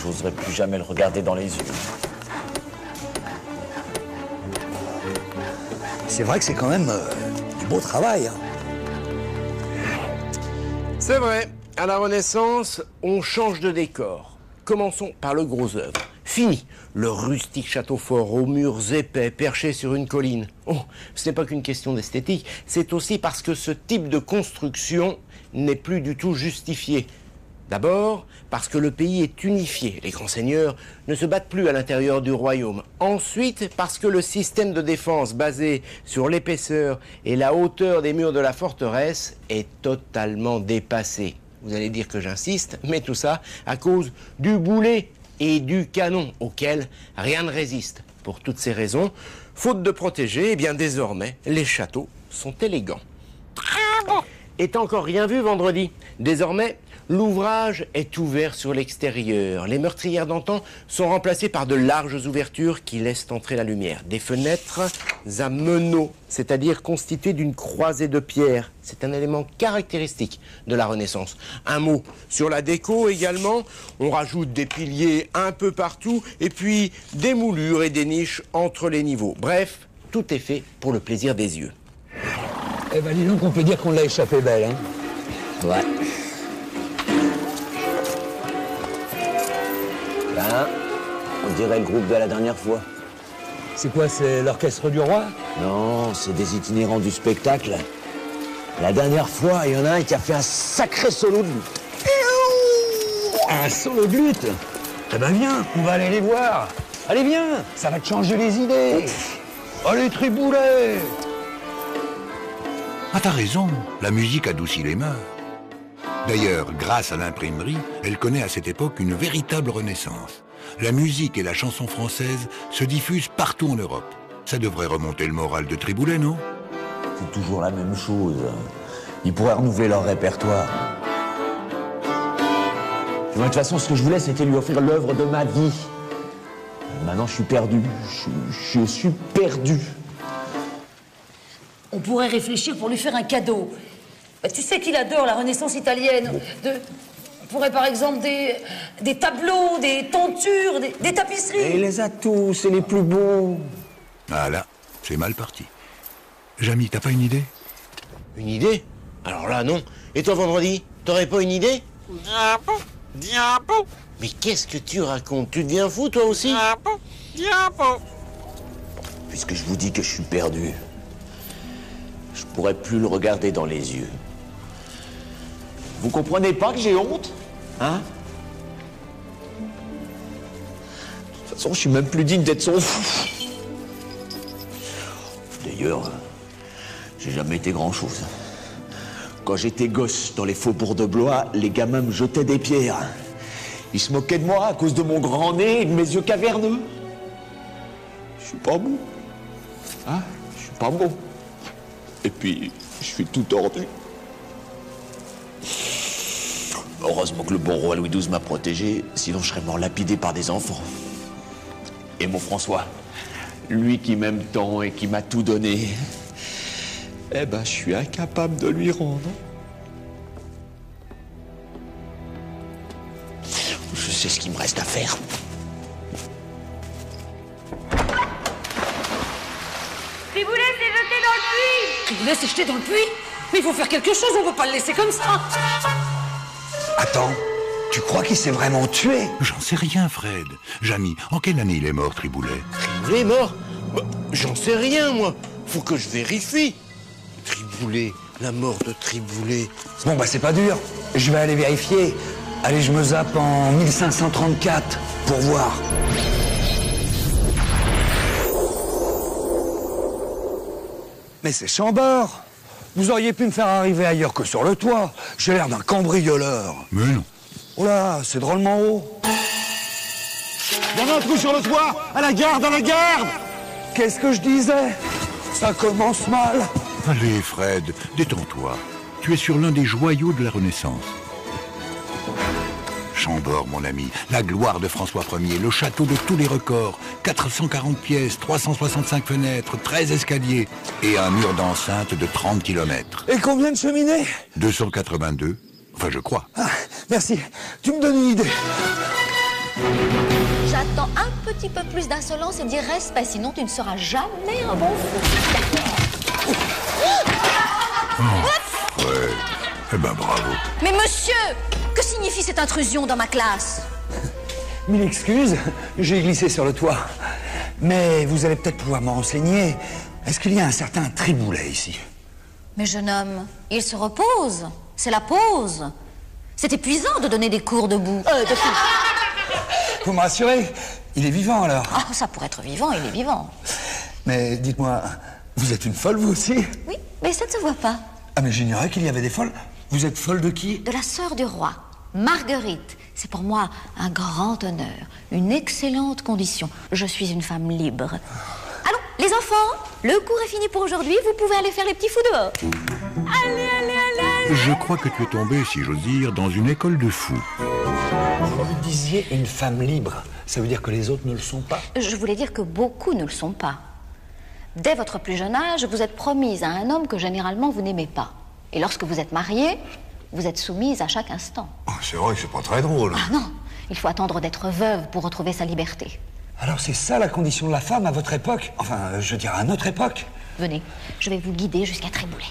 J'oserais plus jamais le regarder dans les yeux. C'est vrai que c'est quand même du beau travail. Hein. C'est vrai, à la Renaissance, on change de décor. Commençons par le gros œuvre. Fini, le rustique château fort aux murs épais perché sur une colline. Oh, ce n'est pas qu'une question d'esthétique, c'est aussi parce que ce type de construction n'est plus du tout justifié. D'abord, parce que le pays est unifié. Les grands seigneurs ne se battent plus à l'intérieur du royaume. Ensuite, parce que le système de défense basé sur l'épaisseur et la hauteur des murs de la forteresse est totalement dépassé. Vous allez dire que j'insiste, mais tout ça à cause du boulet et du canon auquel rien ne résiste. Pour toutes ces raisons, faute de protéger, eh bien désormais, les châteaux sont élégants. Et t'as encore rien vu vendredi. Désormais, l'ouvrage est ouvert sur l'extérieur. Les meurtrières d'antan sont remplacées par de larges ouvertures qui laissent entrer la lumière. Des fenêtres à meneaux, c'est-à-dire constituées d'une croisée de pierre. C'est un élément caractéristique de la Renaissance. Un mot sur la déco également. On rajoute des piliers un peu partout et puis des moulures et des niches entre les niveaux. Bref, tout est fait pour le plaisir des yeux. Eh ben, dis donc, on peut dire qu'on l'a échappé belle, hein. Ouais. Ben, on dirait le groupe de la dernière fois. C'est quoi, c'est l'orchestre du roi? Non, c'est des itinérants du spectacle. La dernière fois, il y en a un qui a fait un sacré solo de lutte. Un solo de lutte? Eh ben viens, on va aller les voir. Allez, viens, ça va te changer les idées. Allez, Triboulet. Ah, t'as raison, la musique adoucit les mœurs. D'ailleurs, grâce à l'imprimerie, elle connaît à cette époque une véritable renaissance. La musique et la chanson française se diffusent partout en Europe. Ça devrait remonter le moral de Triboulet, non? C'est toujours la même chose. Ils pourraient renouveler leur répertoire. De toute façon, ce que je voulais, c'était lui offrir l'œuvre de ma vie. Maintenant, je suis perdu. Je suis perdu. On pourrait réfléchir pour lui faire un cadeau. Bah, tu sais qu'il adore la Renaissance italienne. Il pourrait par exemple des tableaux, des tentures, des tapisseries. Et il les a tous, c'est les plus beaux. Ah là, c'est mal parti. Jamy, t'as pas une idée? Une idée? Alors là, non. Et toi, vendredi, t'aurais pas une idée? Diabo, diabo, Mais qu'est-ce que tu racontes? Tu deviens fou, toi aussi? diabo, diabo. Puisque je vous dis que je suis perdu, je pourrais plus le regarder dans les yeux. Vous comprenez pas que j'ai honte? Hein? De toute façon, je suis même plus digne d'être son fou. D'ailleurs, j'ai jamais été grand-chose. Quand j'étais gosse, dans les faubourgs de Blois, les gamins me jetaient des pierres. Ils se moquaient de moi à cause de mon grand nez et de mes yeux caverneux. Je suis pas beau. Hein? Je suis pas beau. Et puis, je suis tout tordu. Heureusement que le bon roi Louis XII m'a protégé, sinon je serais mort lapidé par des enfants. Et mon François, lui qui m'aime tant et qui m'a tout donné, eh ben, je suis incapable de lui rendre. Je sais ce qu'il me reste à faire. Triboulet s'est jeté dans le puits. Triboulet s'est jeté dans le puits? Mais il faut faire quelque chose, on peut pas le laisser comme ça. Attends, tu crois qu'il s'est vraiment tué? J'en sais rien, Fred. Jamy, en quelle année il est mort, Triboulet? Triboulet est mort? Bah, j'en sais rien, moi. Faut que je vérifie. Triboulet, la mort de Triboulet. Bon, bah c'est pas dur. Je vais aller vérifier. Allez, je me zappe en 1534 pour voir. Mais c'est Chambord. Vous auriez pu me faire arriver ailleurs que sur le toit. J'ai l'air d'un cambrioleur. Mais non. Oh là, c'est drôlement haut. Il y en a un trou sur le toit. À la garde, à la garde. Qu'est-ce que je disais? Ça commence mal. Allez, Fred, détends-toi. Tu es sur l'un des joyaux de la Renaissance. Chambord, mon ami, la gloire de François Ier, le château de tous les records, 440 pièces, 365 fenêtres, 13 escaliers et un mur d'enceinte de 30 km. Et combien de cheminées? 282, enfin je crois. Ah, merci, tu me donnes une idée. J'attends un petit peu plus d'insolence et d'irrespect, sinon tu ne seras jamais un bon fou. Ouais, eh ben bravo. Mais monsieur, que signifie cette intrusion dans ma classe? Mille excuses, j'ai glissé sur le toit. Mais vous allez peut-être pouvoir me renseigner. Est-ce qu'il y a un certain Triboulet ici? Mais jeune homme, il se repose. C'est la pause. C'est épuisant de donner des cours debout. Vous me rassurez? Il est vivant alors? Ah, ça pourrait être vivant, il est vivant. Mais dites-moi, vous êtes une folle vous aussi? Oui, mais ça ne se voit pas. Ah mais j'ignorais qu'il y avait des folles. Vous êtes folle de qui? De la sœur du roi, Marguerite. C'est pour moi un grand honneur, une excellente condition. Je suis une femme libre. Allons, les enfants, le cours est fini pour aujourd'hui. Vous pouvez aller faire les petits fous dehors. Allez, allez, allez. Je crois que tu es tombé, si j'ose dire, dans une école de fous. Vous disiez une femme libre. Ça veut dire que les autres ne le sont pas? Je voulais dire que beaucoup ne le sont pas. Dès votre plus jeune âge, vous êtes promise à un homme que généralement vous n'aimez pas. Et lorsque vous êtes mariée, vous êtes soumise à chaque instant. Oh, c'est vrai que c'est pas très drôle. Ah non, il faut attendre d'être veuve pour retrouver sa liberté. Alors c'est ça la condition de la femme à votre époque? Enfin, je dirais à notre époque. Venez, je vais vous guider jusqu'à Triboulet.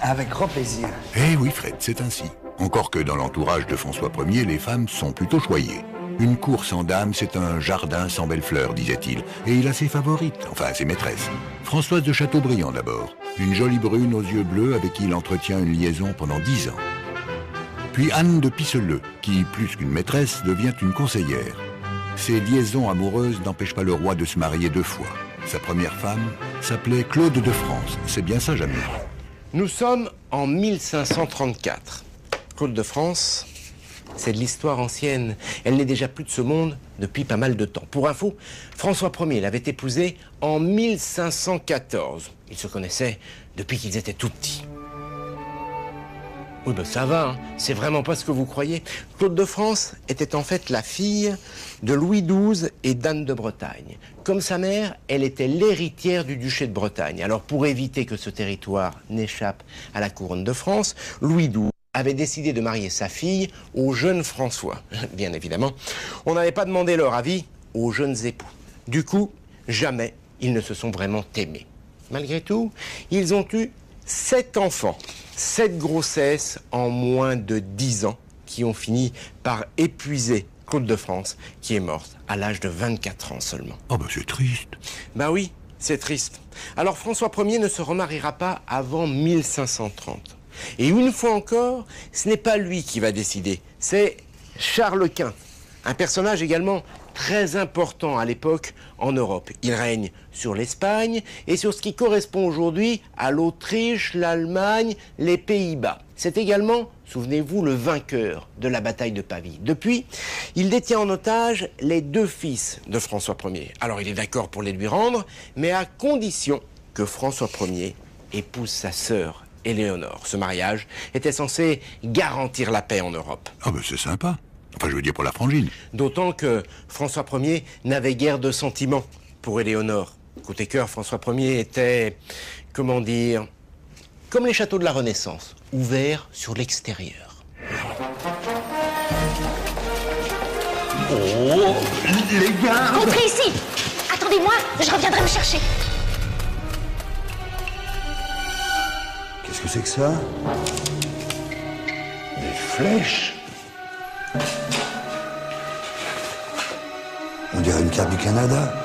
Avec grand plaisir. Eh oui, Fred, c'est ainsi. Encore que dans l'entourage de François Ier, les femmes sont plutôt choyées. Une cour sans dame, c'est un jardin sans belles fleurs, disait-il. Et il a ses favorites, enfin ses maîtresses. Françoise de Chateaubriand d'abord, une jolie brune aux yeux bleus avec qui il entretient une liaison pendant 10 ans. Puis Anne de Pisseleu, qui, plus qu'une maîtresse, devient une conseillère. Ces liaisons amoureuses n'empêchent pas le roi de se marier 2 fois. Sa première femme s'appelait Claude de France. C'est bien ça, Jamy? Nous sommes en 1534. Claude de France, c'est de l'histoire ancienne. Elle n'est déjà plus de ce monde depuis pas mal de temps. Pour info, François Ier l'avait épousée en 1514. Ils se connaissaient depuis qu'ils étaient tout petits. Oui, ben ça va, hein. C'est vraiment pas ce que vous croyez. Claude de France était en fait la fille de Louis XII et d'Anne de Bretagne. Comme sa mère, elle était l'héritière du duché de Bretagne. Alors pour éviter que ce territoire n'échappe à la couronne de France, Louis XII avait décidé de marier sa fille au jeune François. Bien évidemment, on n'avait pas demandé leur avis aux jeunes époux. Du coup, jamais ils ne se sont vraiment aimés. Malgré tout, ils ont eu 7 enfants, 7 grossesses en moins de 10 ans, qui ont fini par épuiser Claude de France, qui est morte à l'âge de 24 ans seulement. Oh bah c'est triste. Bah oui, c'est triste. Alors François Ier ne se remariera pas avant 1530. Et une fois encore, ce n'est pas lui qui va décider, c'est Charles Quint, un personnage également très important à l'époque en Europe. Il règne sur l'Espagne et sur ce qui correspond aujourd'hui à l'Autriche, l'Allemagne, les Pays-Bas. C'est également, souvenez-vous, le vainqueur de la bataille de Pavie. Depuis, il détient en otage les 2 fils de François Ier. Alors il est d'accord pour les lui rendre, mais à condition que François Ier épouse sa sœur Éléonore. Ce mariage était censé garantir la paix en Europe. Ah ben c'est sympa. Enfin, je veux dire pour la frangine. D'autant que François Ier n'avait guère de sentiments pour Éléonore. Côté cœur, François Ier était, comment dire, comme les châteaux de la Renaissance, ouverts sur l'extérieur. Oh, les gars! Entrez ici! Attendez-moi, je reviendrai me chercher. Qu'est-ce que c'est que ça? Des flèches? On dirait une carte du Canada.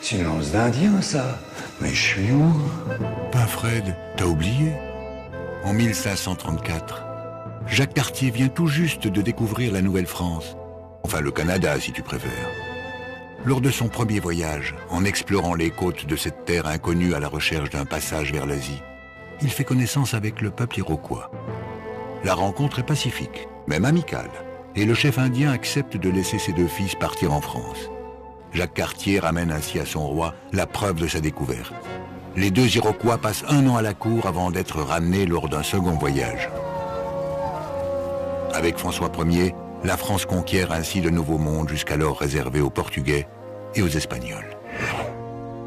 C'est une lance d'Indien, ça. Mais je suis où? Ben Fred, t'as oublié? En 1534, Jacques Cartier vient tout juste de découvrir la Nouvelle-France. Enfin, le Canada, si tu préfères. Lors de son premier voyage, en explorant les côtes de cette terre inconnue à la recherche d'un passage vers l'Asie, il fait connaissance avec le peuple iroquois. La rencontre est pacifique, même amicale, et le chef indien accepte de laisser ses 2 fils partir en France. Jacques Cartier ramène ainsi à son roi la preuve de sa découverte. Les 2 Iroquois passent 1 an à la cour avant d'être ramenés lors d'un second voyage. Avec François Ier, la France conquiert ainsi le Nouveau Monde jusqu'alors réservé aux Portugais et aux Espagnols.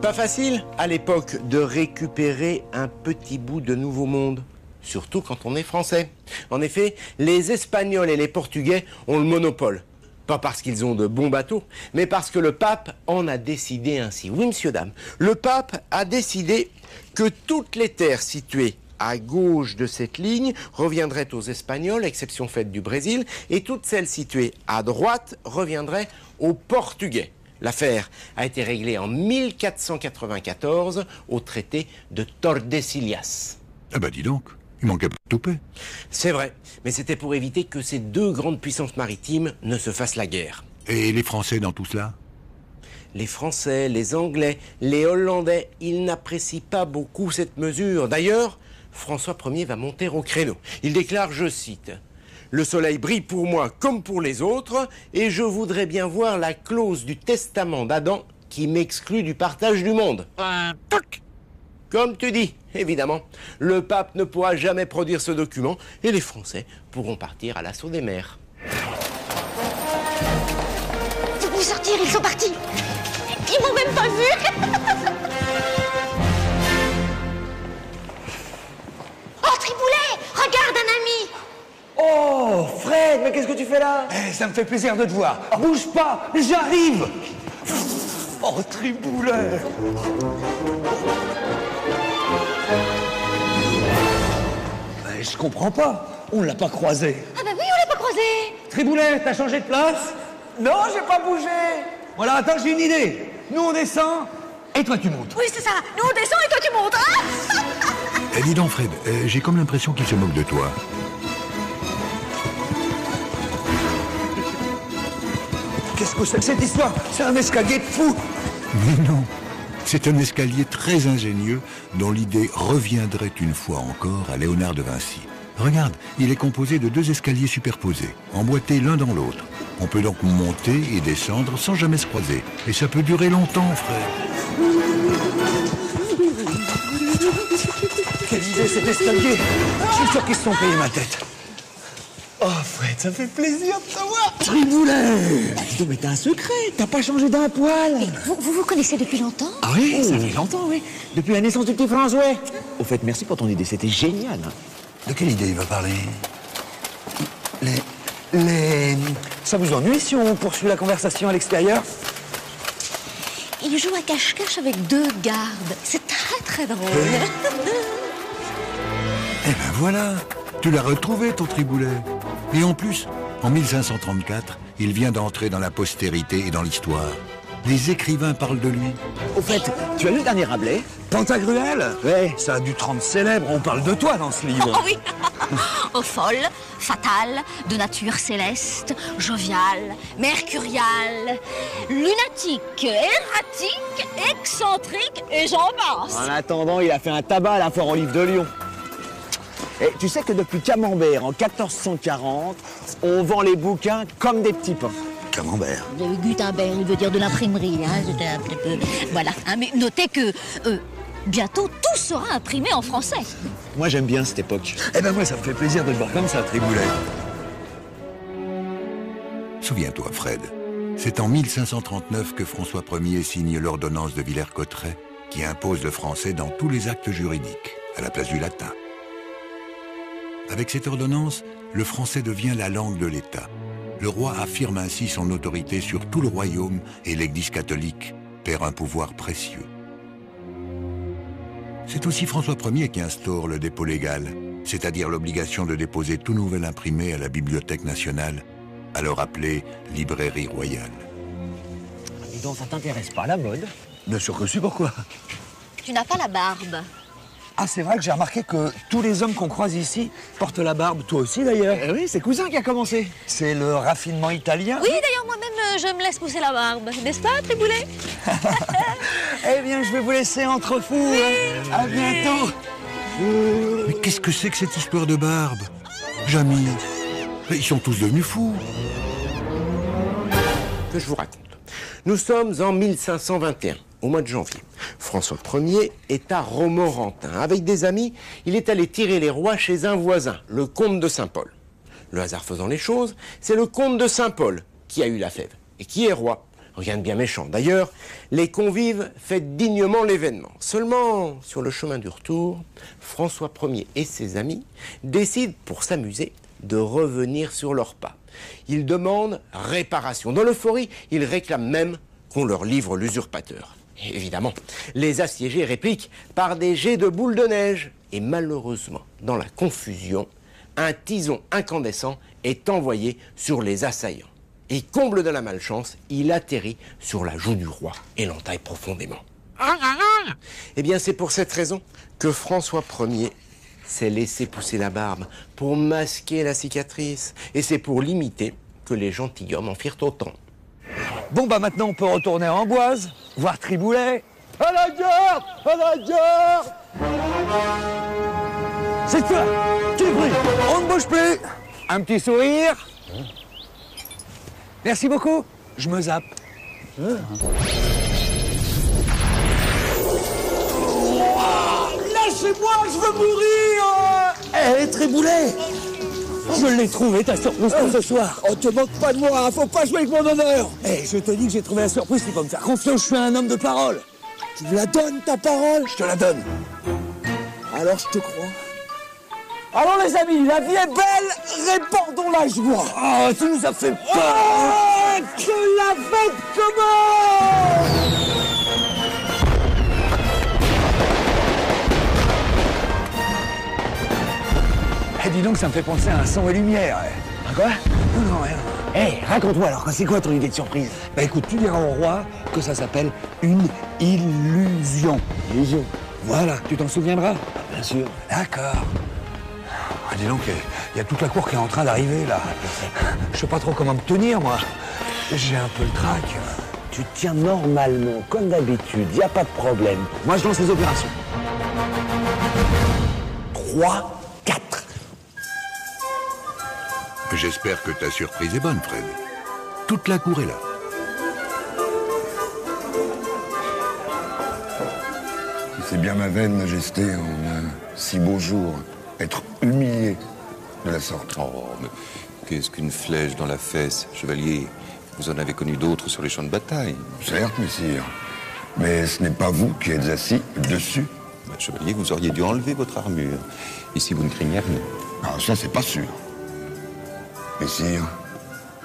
Pas facile, à l'époque, de récupérer un petit bout de Nouveau Monde. Surtout quand on est français. En effet, les Espagnols et les Portugais ont le monopole. Pas parce qu'ils ont de bons bateaux, mais parce que le pape en a décidé ainsi. Oui, monsieur, dame, le pape a décidé que toutes les terres situées à gauche de cette ligne reviendraient aux Espagnols, exception faite du Brésil, et toutes celles situées à droite reviendraient aux Portugais. L'affaire a été réglée en 1494 au traité de Tordesillas. Ah bah dis donc, il manquait pas de toupet. C'est vrai, mais c'était pour éviter que ces 2 grandes puissances maritimes ne se fassent la guerre. Et les Français dans tout cela? Les Français, les Anglais, les Hollandais, ils n'apprécient pas beaucoup cette mesure. D'ailleurs, François Ier va monter au créneau. Il déclare, je cite, « Le soleil brille pour moi comme pour les autres, et je voudrais bien voir la clause du testament d'Adam qui m'exclut du partage du monde. » Comme tu dis, évidemment, le pape ne pourra jamais produire ce document, et les Français pourront partir à l'assaut des mers. Faut nous sortir, ils sont partis. Ils m'ont même pas vu. Oh, Triboulet, regarde un ami. Oh, Fred, mais qu'est-ce que tu fais là? Ça me fait plaisir de te voir. Bouge pas, j'arrive. Oh, Triboulet. Je comprends pas. On l'a pas croisé. Ah bah oui, on l'a pas croisé. Triboulet, t'as changé de place? Non, j'ai pas bougé. Voilà, attends, j'ai une idée. Nous, on descend, et toi, tu montes. Oui, c'est ça. Nous, on descend et toi, tu montes. Ah Dis donc, Fred, j'ai comme l'impression qu'il se moque de toi. Qu'est-ce que c'est que cette histoire? C'est un escalier de fou. Mais non, c'est un escalier très ingénieux dont l'idée reviendrait une fois encore à Léonard de Vinci. Regarde, il est composé de 2 escaliers superposés, emboîtés l'un dans l'autre. On peut donc monter et descendre sans jamais se croiser. Et ça peut durer longtemps, frère. Quelle idée cet escalier. Je suis sûr qu'ils se sont payés ma tête. Oh, Fred, ça fait plaisir de t'avoir. Triboulet! Bah, dis donc, mais t'as un secret, t'as pas changé d'un poil. Vous connaissez depuis longtemps? Ah oui, ça fait longtemps, oui. Depuis la naissance du petit François. Au fait, merci pour ton idée, c'était génial. Hein. De quelle idée il va parler? Ça vous ennuie si on poursuit la conversation à l'extérieur? Il joue à cache-cache avec 2 gardes. C'est très très drôle. Eh ben voilà, tu l'as retrouvé ton Triboulet. Et en plus, en 1534, il vient d'entrer dans la postérité et dans l'histoire. Les écrivains parlent de lui. Au fait, tu as lu le dernier Rabelais? Pantagruel? Ouais. Ça a dû te rendre célèbre, on parle de toi dans ce livre. Oh oui. Oh, folle, fatale, de nature céleste, joviale, mercuriale, lunatique, erratique, excentrique, et j'en passe. En attendant, il a fait un tabac à la foire aux livres de Lyon. Et tu sais que depuis Camembert, en 1440, on vend les bouquins comme des petits pains. Camembert. Gutenberg, il veut dire de l'imprimerie, hein, c'était un petit peu... Voilà, hein, mais notez que bientôt tout sera imprimé en français. Moi, j'aime bien cette époque. Eh ben moi, ça me fait plaisir de le voir comme ça, Triboulet. Souviens-toi, Fred, c'est en 1539 que François Ier signe l'ordonnance de Villers-Cotterêts qui impose le français dans tous les actes juridiques, à la place du latin. Avec cette ordonnance, le français devient la langue de l'État. Le roi affirme ainsi son autorité sur tout le royaume et l'Église catholique perd un pouvoir précieux. C'est aussi François Ier qui instaure le dépôt légal, c'est-à-dire l'obligation de déposer tout nouvel imprimé à la Bibliothèque nationale, alors appelée Librairie royale. Dis donc, ça t'intéresse pas, la mode? Bien sûr que si, pourquoi? Tu n'as pas la barbe. Ah, c'est vrai que j'ai remarqué que tous les hommes qu'on croise ici portent la barbe, toi aussi d'ailleurs. Oui, c'est Cousin qui a commencé. C'est le raffinement italien. Oui, d'ailleurs, moi-même, je me laisse pousser la barbe. N'est-ce pas, Triboulet? Eh bien, je vais vous laisser entre fous. Oui. Hein. À bientôt. Mais qu'est-ce que c'est que cette histoire de barbe? Jamy, ils sont tous devenus fous. Que je vous raconte. Nous sommes en 1521, au mois de janvier. François Ier est à Romorantin. Avec des amis, il est allé tirer les rois chez un voisin, le comte de Saint-Paul. Le hasard faisant les choses, c'est le comte de Saint-Paul qui a eu la fève et qui est roi. Rien de bien méchant. D'ailleurs, les convives fêtent dignement l'événement. Seulement, sur le chemin du retour, François Ier et ses amis décident, pour s'amuser, de revenir sur leurs pas. Ils demandent réparation. Dans l'euphorie, ils réclament même qu'on leur livre l'usurpateur. Et évidemment, les assiégés répliquent par des jets de boules de neige. Et malheureusement, dans la confusion, un tison incandescent est envoyé sur les assaillants. Et comble de la malchance, il atterrit sur la joue du roi et l'entaille profondément. Eh bien, c'est pour cette raison que François Ier s'est laissé pousser la barbe pour masquer la cicatrice. Et c'est pour l'imiter que les gentilshommes en firent autant. Bon, bah maintenant, on peut retourner à Amboise, voir Triboulet. À la gare! À la gare! C'est toi! Tu es pris! On ne bouge plus! Un petit sourire. Merci beaucoup. Je me zappe. Lâchez-moi, je veux mourir! Eh, Triboulet! Je l'ai trouvé, ta surprise pour ce soir. Oh, te moque pas de moi, hein, faut pas jouer avec mon honneur. Eh, je te dis que j'ai trouvé la surprise, tu peux me faire confiance, je suis un homme de parole. Tu me la donnes, ta parole? Je te la donne. Alors, je te crois. Alors, les amis, la vie est belle, répandons la joie. Oh, tu nous as fait peur. Oh, que la fête commence! Eh, dis donc, ça me fait penser à un son et lumière. Un quoi? Non, rien. Eh, raconte-moi alors, c'est quoi ton idée de surprise? Bah écoute, tu diras au roi que ça s'appelle une illusion. Illusion? Voilà, tu t'en souviendras? Bien sûr. D'accord. Ah, dis donc, il y a toute la cour qui est en train d'arriver, là. Je sais pas trop comment me tenir, moi. J'ai un peu le trac. Tu te tiens normalement, comme d'habitude, y a pas de problème. Moi, je lance les opérations. 3, 4. J'espère que ta surprise est bonne, Fred. Toute la cour est là. C'est bien ma veine, Majesté, en un si beau jour, être humilié de la sorte. Oh, mais Qu'est-ce qu'une flèche dans la fesse, chevalier? Vous en avez connu d'autres sur les champs de bataille. Certes, messire. Mais ce n'est pas vous qui êtes assis dessus. Chevalier, vous auriez dû enlever votre armure. Ici, vous ne craignez rien. Ah, ça, c'est pas sûr. Messire,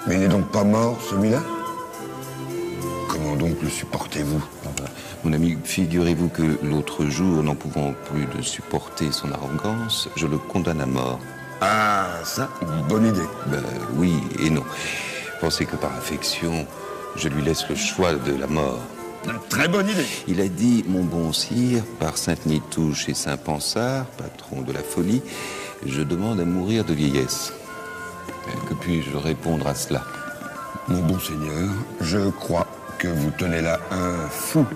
mais il n'est donc pas mort, celui-là? Comment donc le supportez-vous? Mon ami, figurez-vous que l'autre jour, n'en pouvant plus de supporter son arrogance, je le condamne à mort. Ah, ça, bonne idée. Ben oui et non. Pensez que par affection, je lui laisse le choix de la mort. Très bonne idée. Il a dit, mon bon sire, par Sainte-Nitouche et Saint-Pansard, patron de la folie, je demande à mourir de vieillesse. Que puis-je répondre à cela? Mon bon seigneur, je crois que vous tenez là un fou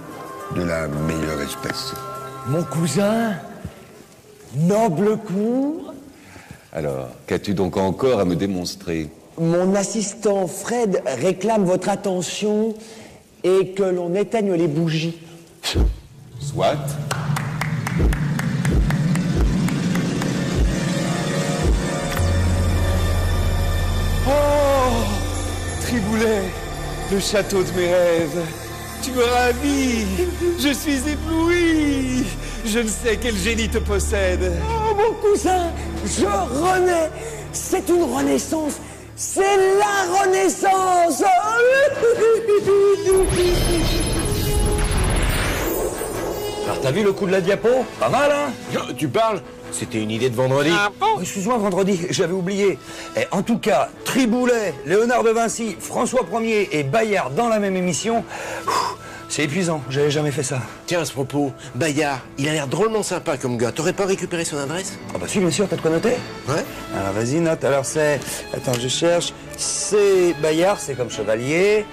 de la meilleure espèce. Mon cousin, noble cour. Alors, qu'as-tu donc encore à me démontrer? Mon assistant Fred réclame votre attention et que l'on éteigne les bougies. Soit. Oh, Triboulet, le château de mes rêves. Tu me ravis. Je suis ébloui. Je ne sais quel génie te possède. Oh, mon cousin, je renais. C'est une renaissance. C'est la renaissance. Alors, t'as vu le coup de la diapo? Pas mal, hein? Tu parles? C'était une idée de vendredi. Oh, excuse-moi, vendredi, j'avais oublié. En tout cas, Triboulet, Léonard de Vinci, François Ier et Bayard dans la même émission, c'est épuisant, j'avais jamais fait ça. Tiens, à ce propos, Bayard, il a l'air drôlement sympa comme gars. T'aurais pas récupéré son adresse? Ah bah si, bien sûr, t'as de quoi noter? Ouais. Alors vas-y, note. Alors c'est... Attends, je cherche. C'est Bayard, c'est comme chevalier,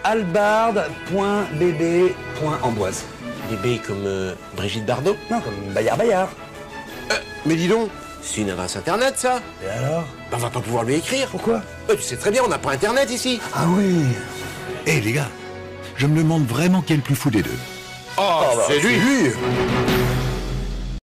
@albarde.bb.amboise. Bébé comme Brigitte Bardot? Non, comme Bayard. Mais dis donc, c'est une adresse internet, ça? Et alors? On va pas pouvoir lui écrire. Pourquoi? Tu sais très bien, on n'a pas internet ici. Ah oui. Eh les gars, je me demande vraiment qui est le plus fou des deux. Oh, c'est lui.